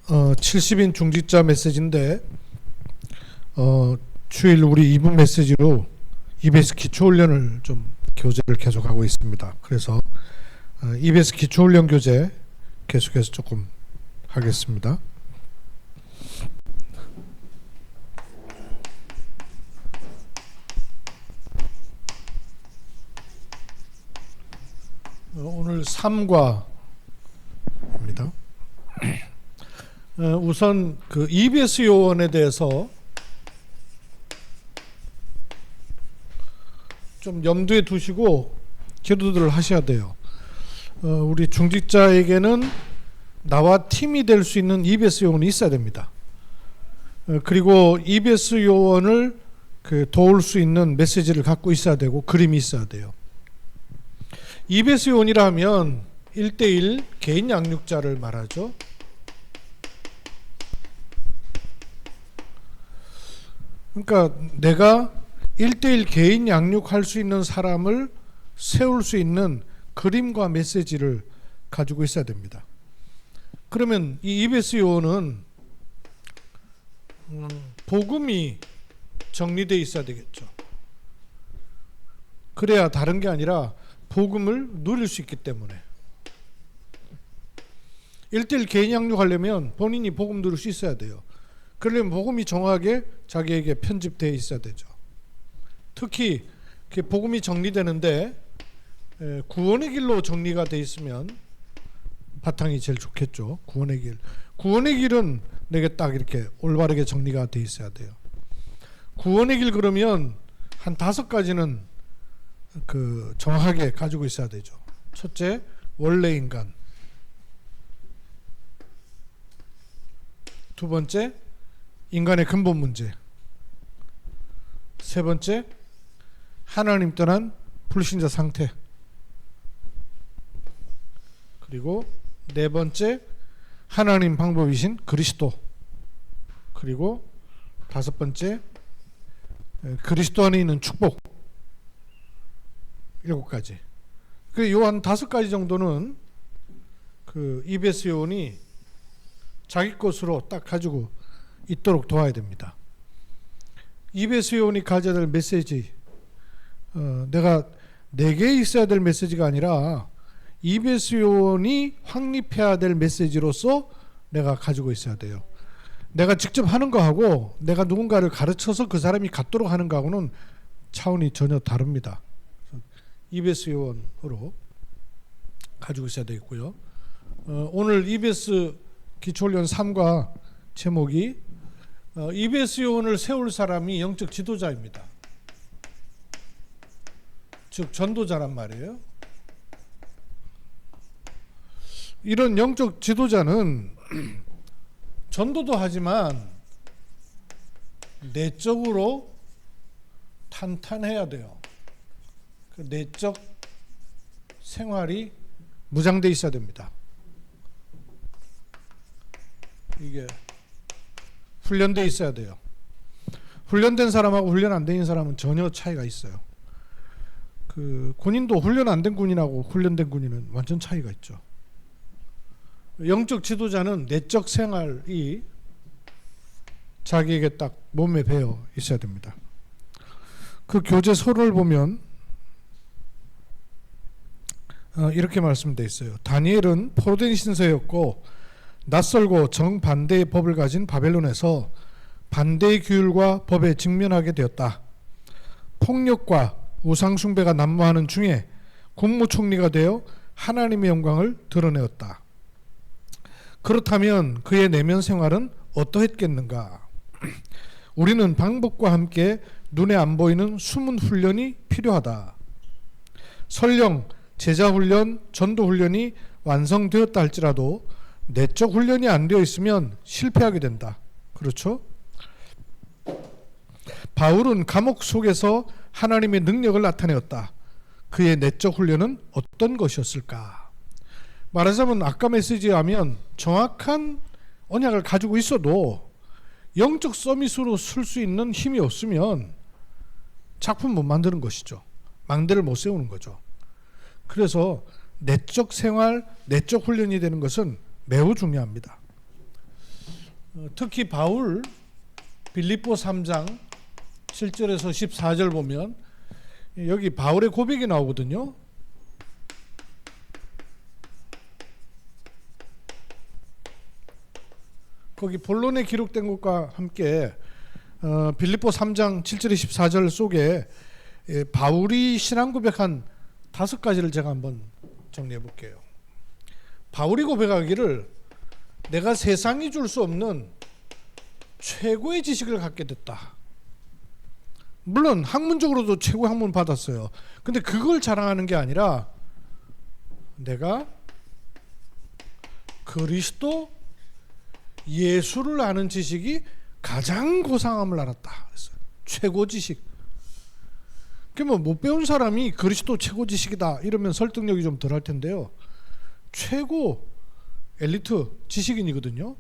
70인 중직자 메시지인데 주일 우리 2분 메시지로 EBS 기초훈련을 좀 교재를 계속하고 있습니다. 그래서 EBS 기초훈련 교재 계속해서 조금 하겠습니다. 오늘 3과입니다. 우선 그 EBS 요원에 대해서 좀 염두에 두시고 기도들을 하셔야 돼요. 우리 중직자에게는 나와 팀이 될 수 있는 EBS 요원이 있어야 됩니다. 그리고 EBS 요원을 도울 수 있는 메시지를 갖고 있어야 되고 그림이 있어야 돼요. EBS 요원이라 하면 1대1 개인 양육자를 말하죠. 그러니까 내가 1대1 개인 양육할 수 있는 사람을 세울 수 있는 그림과 메시지를 가지고 있어야 됩니다. 그러면 이 EBS 요원은 복음이 정리되어 있어야 되겠죠. 그래야 다른 게 아니라 복음을 누릴 수 있기 때문에 1대1 개인 양육하려면 본인이 복음 누릴 수 있어야 돼요. 그러려면 복음이 정확하게 자기에게 편집되어 있어야 되죠. 특히 복음이 정리되는데 구원의 길로 정리가 되어 있으면 바탕이 제일 좋겠죠. 구원의 길. 구원의 길은 내게 딱 이렇게 올바르게 정리가 되어 있어야 돼요. 구원의 길 그러면 한 5가지는 정확하게 가지고 있어야 되죠. 첫째, 원래 인간. 두 번째, 인간의 근본 문제. 세 번째, 하나님 떠난 불신자 상태. 그리고 네 번째, 하나님 방법이신 그리스도. 그리고 5번째, 그리스도 안에 있는 축복. 7가지. 요 한 5가지 정도는 EBS 요원이 자기 것으로 딱 가지고 있도록 도와야 됩니다. EBS 요원이 가져야 될 메시지, 내가 내게 있어야 될 메시지가 아니라 EBS 요원이 확립해야 될 메시지로서 내가 가지고 있어야 돼요. 내가 직접 하는 거하고 내가 누군가를 가르쳐서 그 사람이 갖도록 하는 거하고는 차원이 전혀 다릅니다. EBS 요원으로 가지고 있어야 되겠고요. 오늘 EBS 기초훈련 3과 제목이 EBS 요원을 세울 사람이 영적 지도자입니다. 즉 전도자란 말이에요. 이런 영적 지도자는 전도도 하지만 내적으로 탄탄해야 돼요. 그 내적 생활이 무장돼 있어야 됩니다. 이게 훈련돼 있어야 돼요. 훈련된 사람하고 훈련 안 된 사람은 전혀 차이가 있어요. 군인도 훈련 안 된 군인하고 훈련된 군인은 완전 차이가 있죠. 영적 지도자는 내적 생활이 자기에게 딱 몸에 배어 있어야 됩니다. 그 교재 서론을 보면 이렇게 말씀되어 있어요. 다니엘은 포로된 신세였고 낯설고 정반대의 법을 가진 바벨론에서 반대의 규율과 법에 직면하게 되었다. 폭력과 우상숭배가 난무하는 중에 국무총리가 되어 하나님의 영광을 드러내었다. 그렇다면 그의 내면 생활은 어떠했겠는가? 우리는 방법과 함께 눈에 안 보이는 숨은 훈련이 필요하다. 설령 제자훈련, 전도훈련이 완성되었다 할지라도 내적 훈련이 안 되어 있으면 실패하게 된다. 그렇죠? 바울은 감옥 속에서 하나님의 능력을 나타내었다. 그의 내적 훈련은 어떤 것이었을까? 말하자면 아까 메시지에 하면 정확한 언약을 가지고 있어도 영적 서밋으로 쓸 수 있는 힘이 없으면 작품 못 만드는 것이죠. 망대를 못 세우는 거죠. 그래서 내적 생활, 내적 훈련이 되는 것은 매우 중요합니다. 특히 바울 빌립보 3장 7절에서 14절 보면 여기 바울의 고백이 나오거든요. 거기 본론에 기록된 것과 함께 빌립보 3장 7절 14절 속에 바울이 신앙 고백한 5가지를 제가 한번 정리해 볼게요. 바울이 고백하기를 내가 세상이 줄 수 없는 최고의 지식을 갖게 됐다. 물론 학문적으로도 최고의 학문 받았어요. 근데 그걸 자랑하는 게 아니라 내가 그리스도 예수를 아는 지식이 가장 고상함을 알았다. 그랬어요. 최고 지식. 그러면 못 배운 사람이 그리스도 최고 지식이다 이러면 설득력이 좀 덜할 텐데요. 최고 엘리트 지식인이거든요.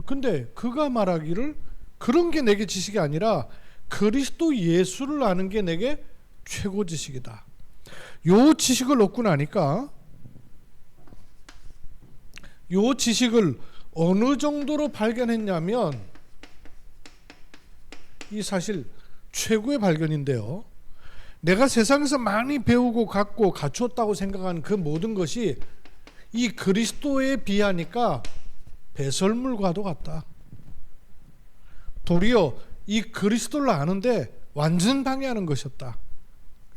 근데 그가 말하기를 그런 게 내게 지식이 아니라 그리스도 예수를 아는 게 내게 최고 지식이다. 요 지식을 얻고 나니까 요 지식을 어느 정도로 발견했냐면 이 사실 최고의 발견인데요. 내가 세상에서 많이 배우고 갖고 갖추었다고 생각하는 그 모든 것이 이 그리스도에 비하니까 배설물과도 같다. 도리어 이 그리스도를 아는데 완전 방해하는 것이었다.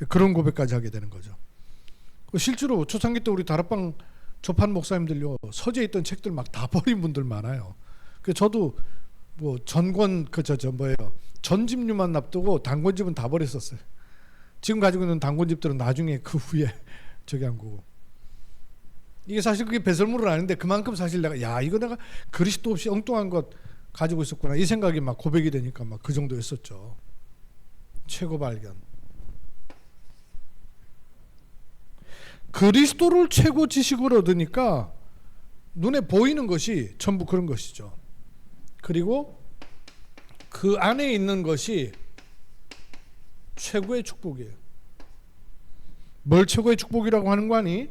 그런 고백까지 하게 되는 거죠. 실제로 초창기 때 우리 다락방 접한 목사님들요, 서재에 있던 책들 막 다 버린 분들 많아요. 저도 뭐 전권 전집류만 납두고 단권집은 다 버렸었어요. 지금 가지고 있는 단권집들은 나중에 그 후에 저기 한 거고. 이게 사실 그게 배설물은 아닌데 그만큼 사실 내가 이거 내가 그리스도 없이 엉뚱한 것 가지고 있었구나 이 생각이 막 고백이 되니까 막 그 정도였었죠. 최고 발견. 그리스도를 최고 지식으로 얻으니까 눈에 보이는 것이 전부 그런 것이죠. 그리고 그 안에 있는 것이 최고의 축복이에요. 뭘 최고의 축복이라고 하는 거 아니?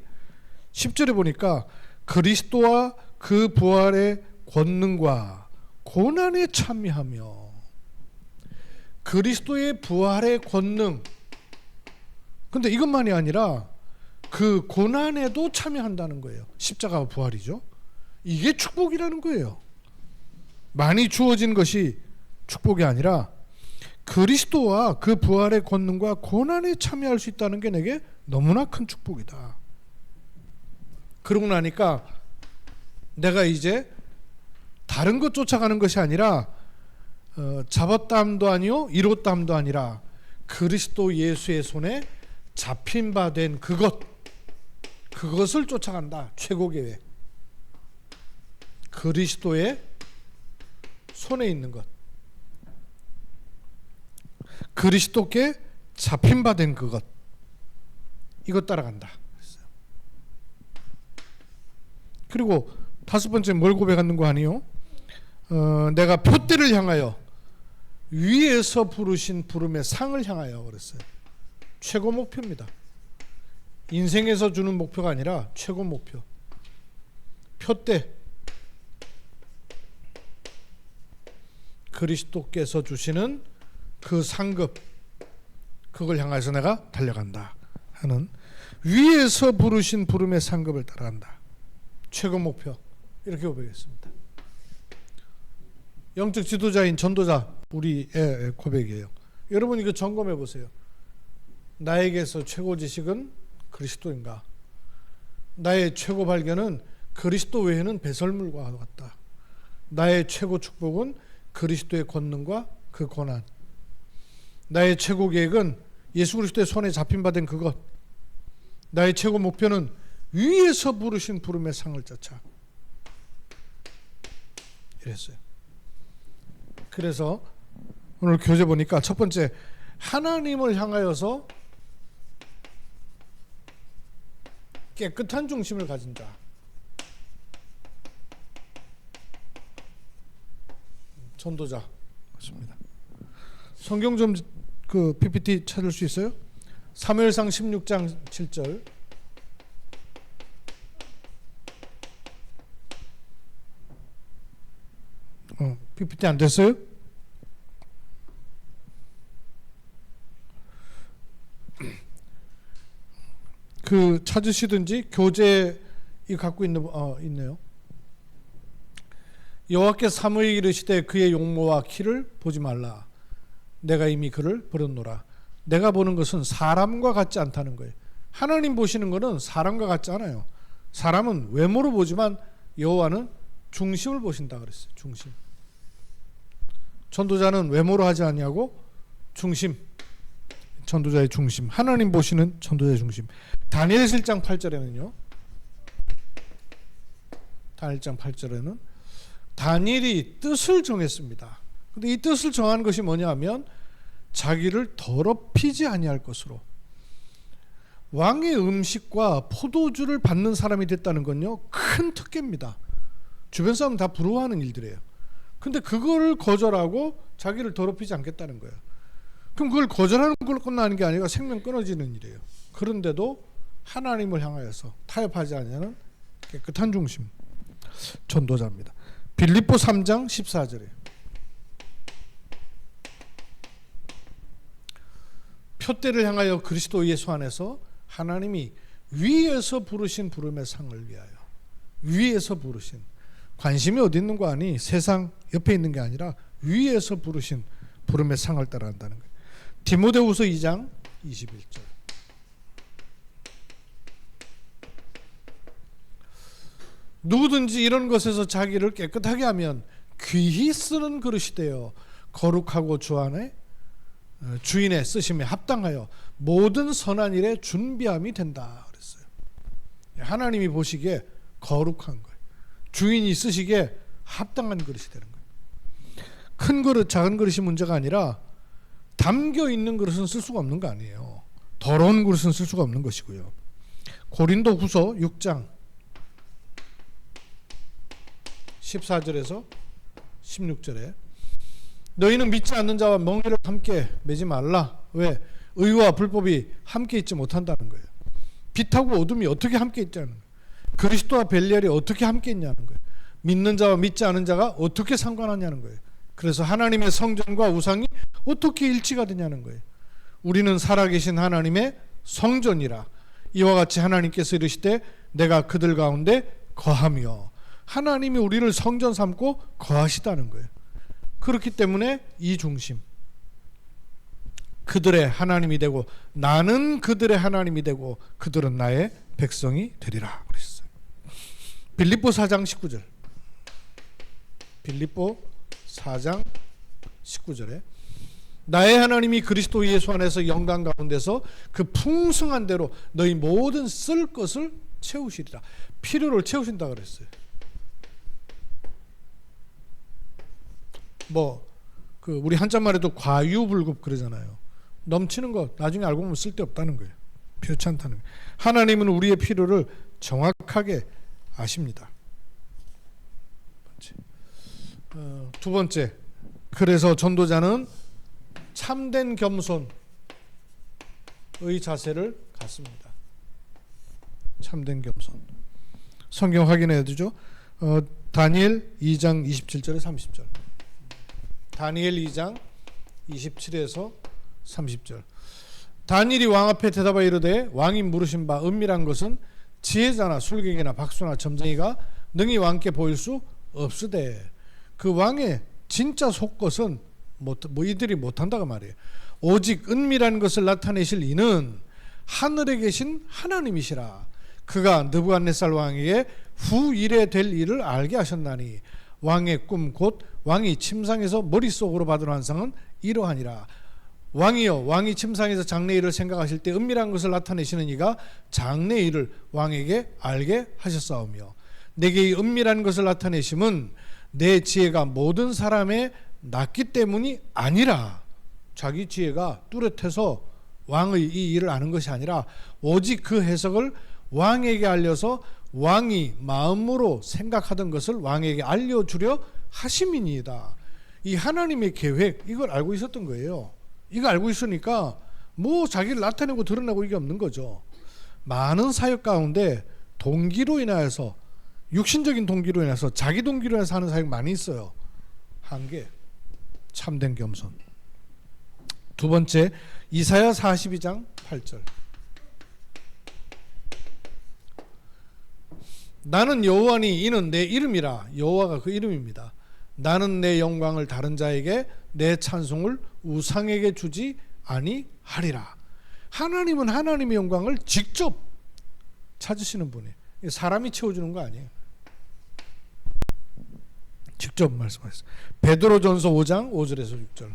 10절에 보니까 그리스도와 그 부활의 권능과 고난에 참여하며, 그리스도의 부활의 권능. 근데 이것만이 아니라 그 고난에도 참여한다는 거예요. 십자가와 부활이죠. 이게 축복이라는 거예요. 많이 주어진 것이 축복이 아니라 그리스도와 그 부활의 권능과 고난에 참여할 수 있다는 게 내게 너무나 큰 축복이다. 그러고 나니까 내가 이제 다른 것 쫓아가는 것이 아니라 잡았다함도 아니요 이뤘다함도 아니라 그리스도 예수의 손에 잡힌 바 된 그것을 쫓아간다. 최고 계획. 그리스도의 손에 있는 것, 그리스도께 잡힌 바 된 그것, 이것 따라간다. 그리고 5번째 뭘 고백하는 거 아니요? 내가 표대를 향하여 위에서 부르신 부름의 상을 향하여 그랬어요. 최고 목표입니다. 인생에서 주는 목표가 아니라 최고 목표. 표대. 그리스도께서 주시는 그 상급, 그걸 향해서 내가 달려간다 하는, 위에서 부르신 부름의 상급을 따라간다. 최고 목표. 이렇게 고백했습니다. 영적 지도자인 전도자 우리의 고백이에요. 여러분 이거 점검해 보세요. 나에게서 최고 지식은 그리스도인가? 나의 최고 발견은 그리스도 외에는 배설물과 같다. 나의 최고 축복은 그리스도의 권능과 그 고난. 나의 최고 계획은 예수 그리스도의 손에 잡힌 바 된 그것. 나의 최고 목표는 위에서 부르신 부름의 상을 쫓아. 이랬어요. 그래서 오늘 교재 보니까 첫 번째, 하나님을 향하여서 깨끗한 중심을 가진 자. 전도자 맞습니다. 성경 좀 그 PPT 찾을 수 있어요? 사무엘상 16장 7절. PPT 안 됐어요? 그 찾으시든지 교재 이 갖고 있는 있네요. 여호와께서 사무엘에게 이르시되 그의 용모와 키를 보지 말라. 내가 이미 그를 버렸노라. 내가 보는 것은 사람과 같지 않다는 거예요. 하나님 보시는 것은 사람과 같지 않아요. 사람은 외모로 보지만 여호와는 중심을 보신다 그랬어요. 중심. 전도자는 외모로 하지 않냐고 중심. 전도자의 중심. 하나님 보시는 전도자의 중심. 다니엘 1장 8절에는요. 다니엘 1장 8절에는 다니엘이 뜻을 정했습니다. 근데 이 뜻을 정한 것이 뭐냐면 자기를 더럽히지 아니할 것으로. 왕의 음식과 포도주를 받는 사람이 됐다는 건요 큰 특혜입니다. 주변 사람 다 부러워하는 일들이에요. 근데 그거를 거절하고 자기를 더럽히지 않겠다는 거예요. 그럼 그걸 거절하는 걸로 끝나는 게 아니라 생명 끊어지는 일이에요. 그런데도 하나님을 향하여서 타협하지 않냐는 깨끗한 중심 전도자입니다. 빌립보 3장 14절에 표대를 향하여 그리스도 예수 안에서 하나님이 위에서 부르신 부름의 상을 위하여, 위에서 부르신, 관심이 어디 있는 거 아니 세상 옆에 있는 게 아니라 위에서 부르신 부름의 상을 따라한다는 거예요. 디모데후서 2장 21절. 누구든지 이런 것에서 자기를 깨끗하게 하면 귀히 쓰는 그릇이 되어 거룩하고 주인의 쓰심에 합당하여 모든 선한 일에 준비함이 된다 그랬어요. 하나님이 보시기에 거룩한 거예요. 주인이 쓰시기에 합당한 그릇이 되는 거예요. 큰 그릇 작은 그릇이 문제가 아니라 담겨 있는 그릇은 쓸 수가 없는 거 아니에요. 더러운 그릇은 쓸 수가 없는 것이고요. 고린도후서 6장 14절에서 16절에 너희는 믿지 않는 자와 멍에를 함께 매지 말라. 왜? 의와 불법이 함께 있지 못한다는 거예요. 빛하고 어둠이 어떻게 함께 있냐는 거예요. 그리스도와 벨리알이 어떻게 함께 있냐는 거예요. 믿는 자와 믿지 않은 자가 어떻게 상관하냐는 거예요. 그래서 하나님의 성전과 우상이 어떻게 일치가 되냐는 거예요. 우리는 살아계신 하나님의 성전이라. 이와 같이 하나님께서 이르시되 내가 그들 가운데 거하며, 하나님이 우리를 성전 삼고 거하시다는 거예요. 그렇기 때문에 이 중심, 그들의 하나님이 되고 나는 그들의 하나님이 되고 그들은 나의 백성이 되리라 그랬어요. 빌립보 4장 19절. 빌립보 4장 19절에 나의 하나님이 그리스도 예수 안에서 영광 가운데서 그 풍성한 대로 너희 모든 쓸 것을 채우시리라. 필요를 채우신다 그랬어요. 우리 한자말에도 과유불급 그러잖아요. 넘치는 거 나중에 알고 보면 쓸데없다는 거예요. 필요치 않다는 거예요. 하나님은 우리의 필요를 정확하게 아십니다. 두 번째, 그래서 전도자는 참된 겸손의 자세를 갖습니다. 참된 겸손. 성경 확인해 주죠. 다니엘 2장 27절에 30절. 다니엘 2장 27에서 30절. 다니엘이 왕 앞에 대답하여 이르되 왕이 물으신 바 은밀한 것은 지혜자나 술객이나 박수나 점쟁이가 능히 왕께 보일 수 없으되 그 왕의 진짜 속것은 이들이 못한다고 말이에요. 오직 은밀한 것을 나타내실 이는 하늘에 계신 하나님이시라. 그가 느부갓네살 왕에게 후 이래 될 일을 알게 하셨나니 왕의 꿈 곧 왕이 침상에서 머릿속으로 받은 환상은 이러하니라. 왕이여, 왕이 침상에서 장래일을 생각하실 때 은밀한 것을 나타내시는 이가 장래일을 왕에게 알게 하셨사오며 내게 이 은밀한 것을 나타내심은 내 지혜가 모든 사람의 낫기 때문이 아니라, 자기 지혜가 뚜렷해서 왕의 이 일을 아는 것이 아니라 오직 그 해석을 왕에게 알려서 왕이 마음으로 생각하던 것을 왕에게 알려주려 하심이니이다. 이 하나님의 계획, 이걸 알고 있었던 거예요. 이거 알고 있으니까 자기를 나타내고 드러내고 이게 없는 거죠. 많은 사역 가운데 동기로 인하여서, 육신적인 동기로 인해서, 자기 동기로 인해서 하는 사역 많이 있어요. 한계, 참된 겸손. 두 번째, 이사야 42장 8절. 나는 여호와니 이는 내 이름이라. 여호와가 그 이름입니다. 나는 내 영광을 다른 자에게, 내 찬송을 우상에게 주지 아니하리라. 하나님은 하나님의 영광을 직접 찾으시는 분이에요. 사람이 채워주는 거 아니에요. 직접 말씀하셨어요. 베드로전서 5장 5절에서 6절.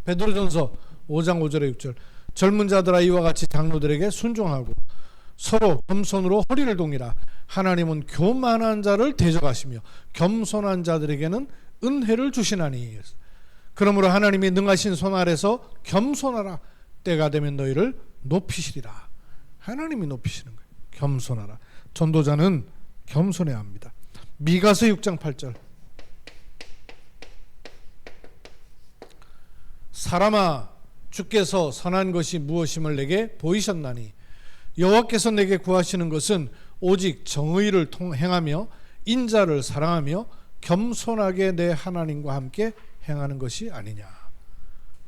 베드로전서 5장 5절에 6절. 젊은 자들아 이와 같이 장로들에게 순종하고 서로 겸손으로 허리를 동이라. 하나님은 교만한 자를 대적하시며 겸손한 자들에게는 은혜를 주시나니. 그러므로 하나님이 능하신 손 아래서 겸손하라. 때가 되면 너희를 높이시리라. 하나님이 높이시는 거예요. 겸손하라. 전도자는 겸손해야 합니다. 미가서 6장 8절. 사람아, 주께서 선한 것이 무엇임을 내게 보이셨나니 여호와께서 내게 구하시는 것은 오직 정의를 행하며 인자를 사랑하며 겸손하게 내 하나님과 함께 행하는 것이 아니냐.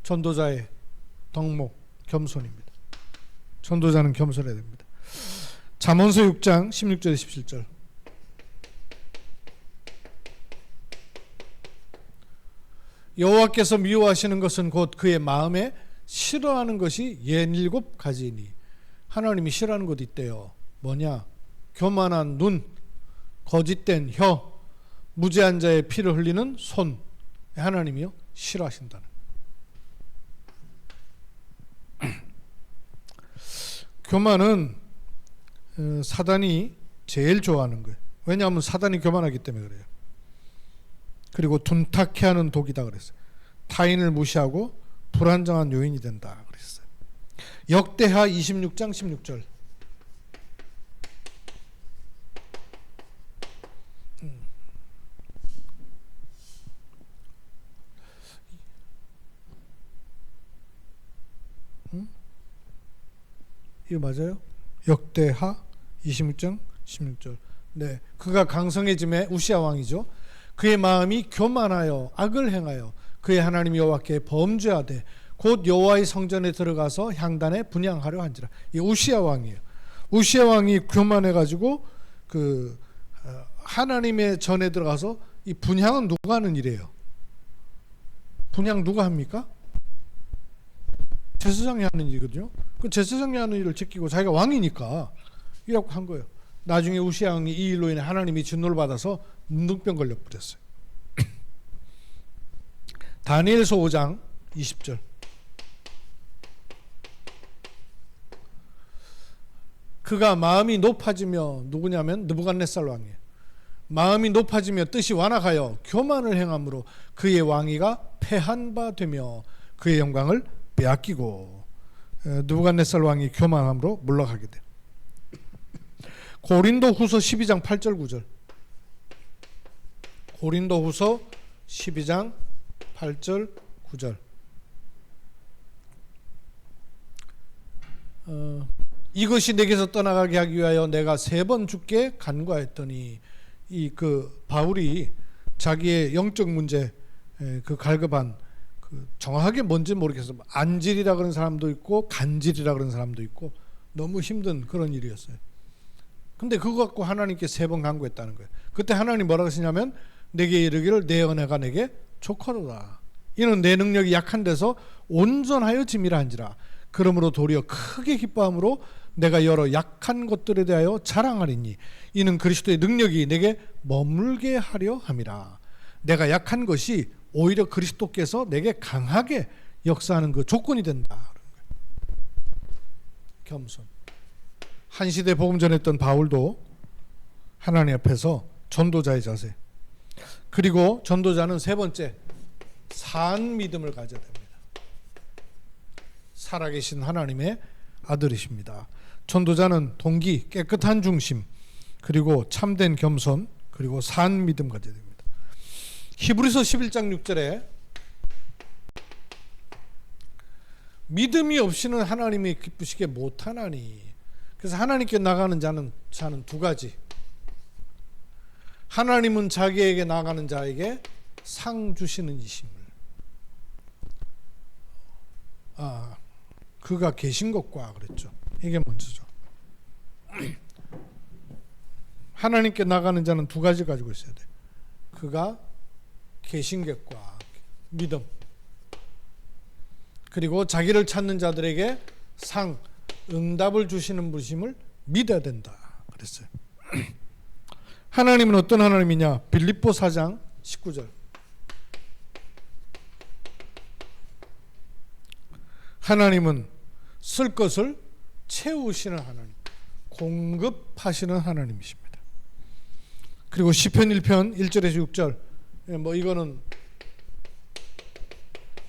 전도자의 덕목 겸손입니다. 전도자는 겸손해야 됩니다. 잠언서 6장 16절에 17절. 여호와께서 미워하시는 것은 곧 그의 마음에 싫어하는 것이 17가지이니. 하나님이 싫어하는 것 있대요. 뭐냐? 교만한 눈, 거짓된 혀, 무죄한 자의 피를 흘리는 손. 하나님이요 싫어하신다는. 교만은 사단이 제일 좋아하는 거예요. 왜냐하면 사단이 교만하기 때문에 그래요. 그리고 둔탁해 하는 독이다 그랬어요. 타인을 무시하고 불안정한 요인이 된다 그랬어요. 역대하 26장 16절. 이거 맞아요? 역대하 26장 16절. 네, 그가 강성해짐에 우시아 왕이죠. 그의 마음이 교만하여 악을 행하여 그의 하나님 여호와께 범죄하되 곧 여호와의 성전에 들어가서 향단에 분향하려 한지라. 이 우시아 왕이에요. 우시아 왕이 교만해 가지고 그 하나님의 전에 들어가서 이 분향은 누가 하는 일이에요? 분향 누가 합니까? 제사장이 하는 일이거든요. 그 제사장이 하는 일을 제끼고 자기가 왕이니까 이라고 한 거예요. 나중에 우시아 왕이 이 일로 인해 하나님이 진노를 받아서 문둥병 걸려 버렸어요. 다니엘서 5장 20절. 그가 마음이 높아지며, 누구냐면 느부갓네살 왕이에요. 마음이 높아지며 뜻이 완악하여 교만을 행함으로 그의 왕위가 패한 바 되며 그의 영광을 빼앗기고. 느부갓네살 왕이 교만함으로 물러가게 돼. 고린도후서 12장 8절 9절. 고린도후서 12장 8절 9절. 이것이 내게서 떠나가게 하기 위하여 내가 3번 주께 간구하였더니. 이 그 바울이 자기의 영적 문제 그 갈급한 그 정확하게 뭔지 모르겠어요. 안질이라 그런 사람도 있고 간질이라 그런 사람도 있고 너무 힘든 그런 일이었어요. 근데 그거 갖고 하나님께 3번 간구했다는 거예요. 그때 하나님 뭐라고 하시냐면 내게 이르기를 내 은혜가 내게 족하도다. 이는 내 능력이 약한 데서 온전하여 짐이라 한지라. 그러므로 도리어 크게 기뻐함으로 내가 여러 약한 것들에 대하여 자랑하리니 이는 그리스도의 능력이 내게 머물게 하려 함이라. 내가 약한 것이 오히려 그리스도께서 내게 강하게 역사하는 그 조건이 된다. 겸손. 한 시대 복음 전했던 바울도 하나님 앞에서 전도자의 자세. 그리고 전도자는 3번째 산 믿음을 가져야 됩니다. 살아계신 하나님의 아들이십니다. 전도자는 동기, 깨끗한 중심, 그리고 참된 겸손, 그리고 산 믿음 가져야 됩니다. 히브리서 11장 6절에 믿음이 없이는 하나님이 기쁘시게 못하나니. 그래서 하나님께 나가는 자는 2가지. 하나님은 자기에게 나아가는 자에게 상 주시는 이심을. 그가 계신 것과 그랬죠. 이게 먼저죠. 하나님께 나가는 자는 두 가지 가지고 있어야 돼. 그가 계신 것과 믿음. 그리고 자기를 찾는 자들에게 상, 응답을 주시는 분심을 믿어야 된다 그랬어요. 하나님은 어떤 하나님이냐? 빌립보 4장 19절. 하나님은 쓸 것을 채우시는 하나님, 공급하시는 하나님이십니다. 그리고 시편 1편 1절에서 6절, 이거는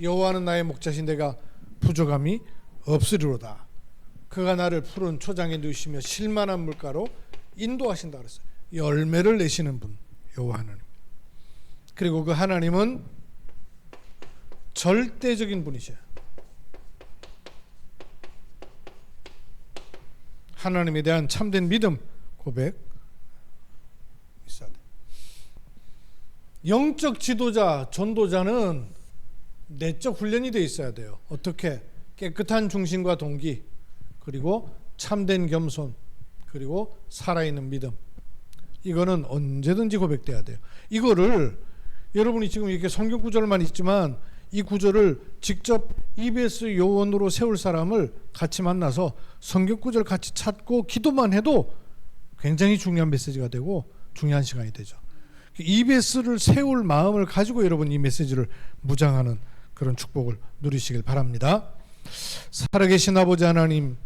여호와는 나의 목자신 내가 부족함이 없으리로다. 그가 나를 푸른 초장에 누시며 실만한 물가로 인도하신다 그랬어요. 열매를 내시는 분 여호와 하나님. 그리고 그 하나님은 절대적인 분이셔요. 하나님에 대한 참된 믿음, 고백 있어야 돼. 영적 지도자, 전도자는 내적 훈련이 되어 있어야 돼요. 어떻게? 깨끗한 중심과 동기, 그리고 참된 겸손, 그리고 살아있는 믿음. 이거는 언제든지 고백돼야 돼요. 이거를 여러분이 지금 이렇게 성경 구절만 있지만 이 구절을 직접 EBS 요원으로 세울 사람을 같이 만나서 성경 구절 같이 찾고 기도만 해도 굉장히 중요한 메시지가 되고 중요한 시간이 되죠. EBS를 세울 마음을 가지고 여러분 이 메시지를 무장하는 그런 축복을 누리시길 바랍니다. 살아계신 아버지 하나님,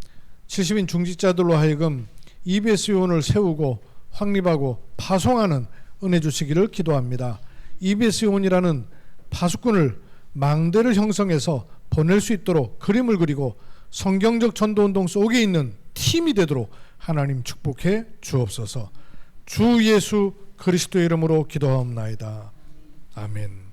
70인 중직자들로 하여금 EBS 요원을 세우고 확립하고 파송하는 은혜 주시기를 기도합니다. EBS 요원이라는 파수꾼을 망대를 형성해서 보낼 수 있도록 그림을 그리고 성경적 전도운동 속에 있는 팀이 되도록 하나님 축복해 주옵소서. 주 예수 그리스도의 이름으로 기도하옵나이다. 아멘.